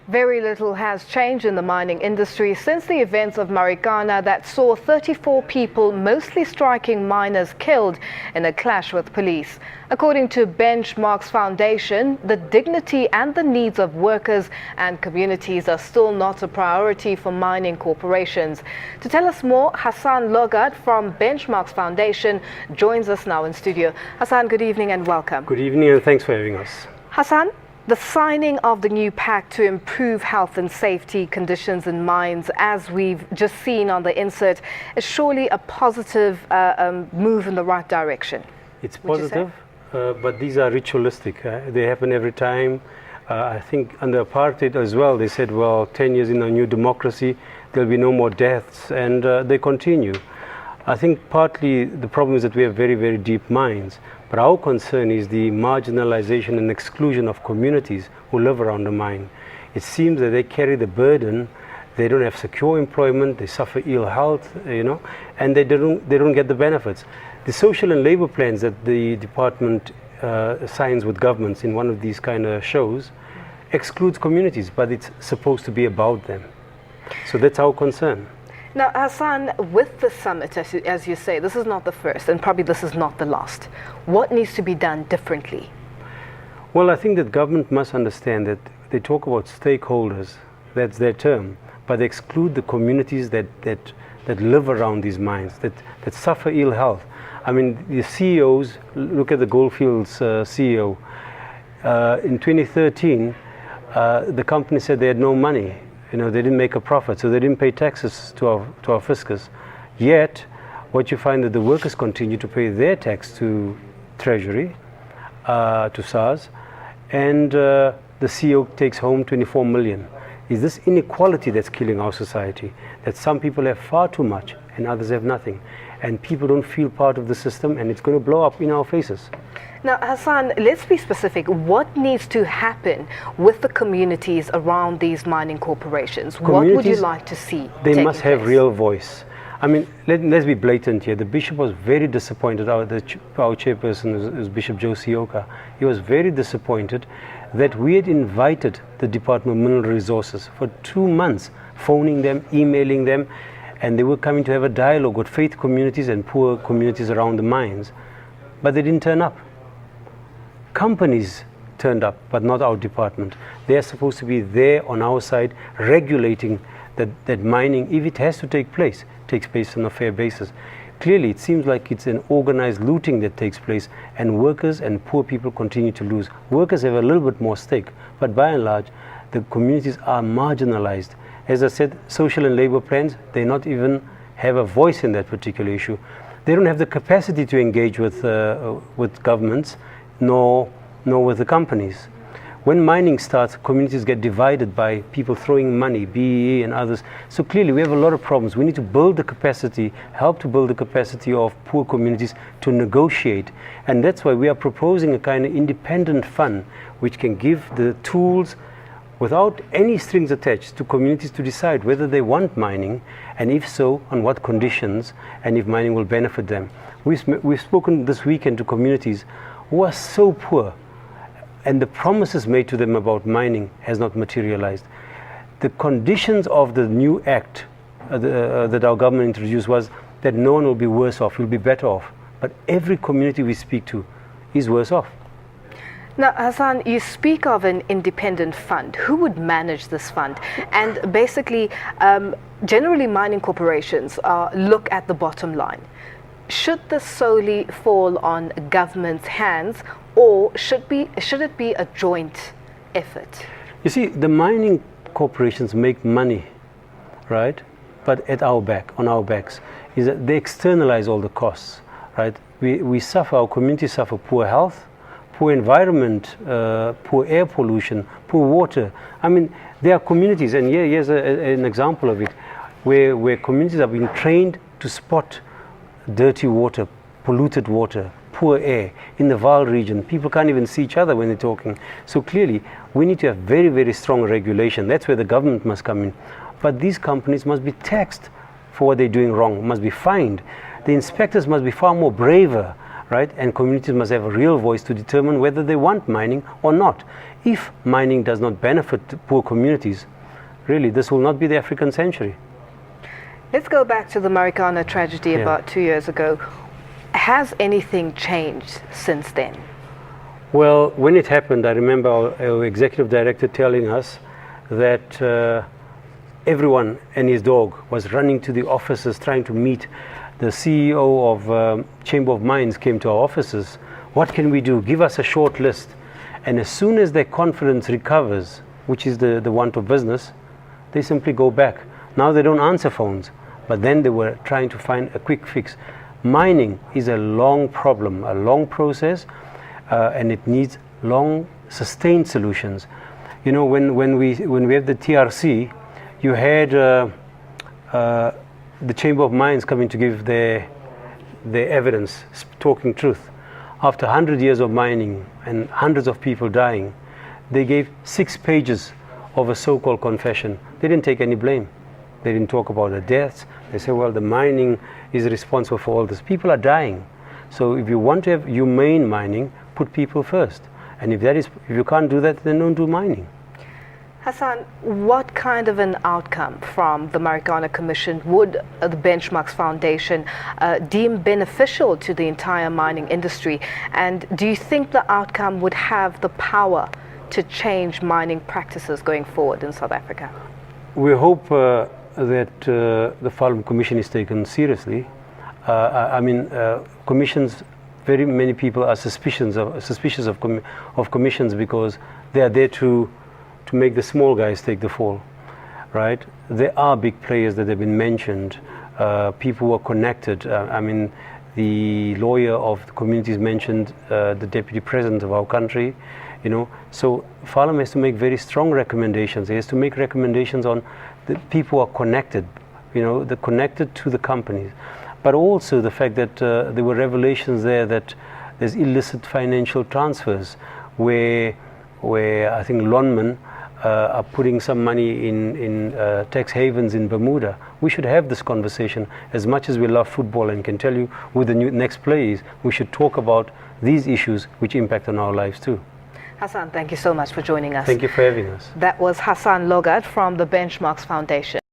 Very little has changed in the mining industry since the events of Marikana that saw 34 people, mostly striking miners, killed in a clash with police. According to Benchmarks Foundation, the dignity and the needs of workers and communities are still not a priority for mining corporations. To tell us more, Hassan Lorgat from Benchmarks Foundation joins us now in studio. Hassan, good evening and welcome. Good evening and thanks for having us. Hassan, the signing of the new pact to improve health and safety conditions in mines, as we've just seen on the insert, is surely a positive move in the right direction. It's positive, but these are ritualistic. They happen every time. I think under apartheid as well, they said, well, 10 years in a new democracy, there'll be no more deaths, and they continue. I think partly the problem is that we have very, very deep mines. But our concern is the marginalization and exclusion of communities who live around the mine. It seems that they carry the burden. They don't have secure employment, they suffer ill health, and they don't get the benefits. The social and labor plans that the department signs with governments in one of these kind of shows excludes communities, but it's supposed to be about them. So that's our concern. Now, Hassan, with the summit, as you say, this is not the first, and probably this is not the last. What needs to be done differently? Well, I think that government must understand that they talk about stakeholders, that's their term, but they exclude the communities that live around these mines, that suffer ill health. I mean, the CEOs, look at the Goldfields CEO. In 2013, the company said they had no money. They didn't make a profit, so they didn't pay taxes to our fiscus. Yet, what you find that the workers continue to pay their tax to Treasury, to SARS, and the CEO takes home 24 million. Is this inequality that's killing our society? That some people have far too much and others have nothing, and people don't feel part of the system, and it's going to blow up in our faces. Now, Hassan, let's be specific. What needs to happen with the communities around these mining corporations? What would you like to see? They must have real voice. I mean, let's be blatant here. The bishop was very disappointed. Our chairperson is Bishop Joe Sioka. He was very disappointed that we had invited the Department of Mineral Resources for 2 months, phoning them, emailing them, and they were coming to have a dialogue with faith communities and poor communities around the mines. But they didn't turn up. Companies turned up, but not our department. They are supposed to be there on our side, regulating that mining, if it has to take place, takes place on a fair basis. Clearly, it seems like it's an organized looting that takes place, and workers and poor people continue to lose. Workers have a little bit more stake, but by and large, the communities are marginalized. As I said, social and labor plans, they not even have a voice in that particular issue. They don't have the capacity to engage with governments, nor with the companies. When mining starts, communities get divided by people throwing money, BEE and others. So clearly we have a lot of problems. We need to build the capacity, help to build the capacity of poor communities to negotiate. And that's why we are proposing a kind of independent fund which can give the tools without any strings attached to communities to decide whether they want mining, and if so, on what conditions, and if mining will benefit them. We've spoken this weekend to communities who are so poor, and the promises made to them about mining has not materialized. The conditions of the new act that our government introduced was that no one will be worse off, you'll be better off. But every community we speak to is worse off. Now, Hassan, you speak of an independent fund. Who would manage this fund? And basically, generally mining corporations look at the bottom line. Should this solely fall on government's hands, or should it be a joint effort? You see, the mining corporations make money, right? But at our back, on our backs, is that they externalize all the costs, right? We suffer, our communities suffer poor health, poor environment, poor air pollution, poor water. I mean, there are communities, and here's an example of it, where communities are being trained to spot dirty water, polluted water, poor air. In the Vaal region, people can't even see each other when they're talking. So clearly, we need to have very, very strong regulation. That's where the government must come in. But these companies must be taxed for what they're doing wrong, must be fined. The inspectors must be far more braver, right? And communities must have a real voice to determine whether they want mining or not. If mining does not benefit poor communities, really, this will not be the African century. Let's go back to the Marikana tragedy about 2 years ago. Has anything changed since then? Well, when it happened, I remember our executive director telling us that everyone and his dog was running to the offices trying to meet. The CEO of Chamber of Mines came to our offices. What can we do? Give us a short list. And as soon as their confidence recovers, which is the want of business, they simply go back. Now they don't answer phones, but then they were trying to find a quick fix. Mining is a long problem, a long process, and it needs long, sustained solutions. You know, when we have the TRC, you had the Chamber of Mines coming to give their evidence, talking truth. After 100 years of mining and hundreds of people dying, they gave 6 pages of a so-called confession. They didn't take any blame. They didn't talk about the deaths. They said, well, the mining is responsible for all this. People are dying. So if you want to have humane mining, put people first. And if you can't do that, then don't do mining. Hassan, what kind of an outcome from the Marikana Commission would the Benchmarks Foundation deem beneficial to the entire mining industry? And do you think the outcome would have the power to change mining practices going forward in South Africa? We hope that the Farm Commission is taken seriously. Commissions, very many people are suspicious of commissions because they are there to make the small guys take the fall, right? There are big players that have been mentioned, people who are connected. The lawyer of the communities mentioned the deputy president of our country, you know. So Farm has to make very strong recommendations. He has to make recommendations on the people who are connected, you know, they're connected to the companies. But also the fact that there were revelations there that there's illicit financial transfers where I think Lonman are putting some money in tax havens in Bermuda. We should have this conversation. As much as we love football and can tell you who the next play is, we should talk about these issues which impact on our lives too. Hassan, thank you so much for joining us. Thank you for having us. That was Hassan Lorgat from the Benchmarks Foundation.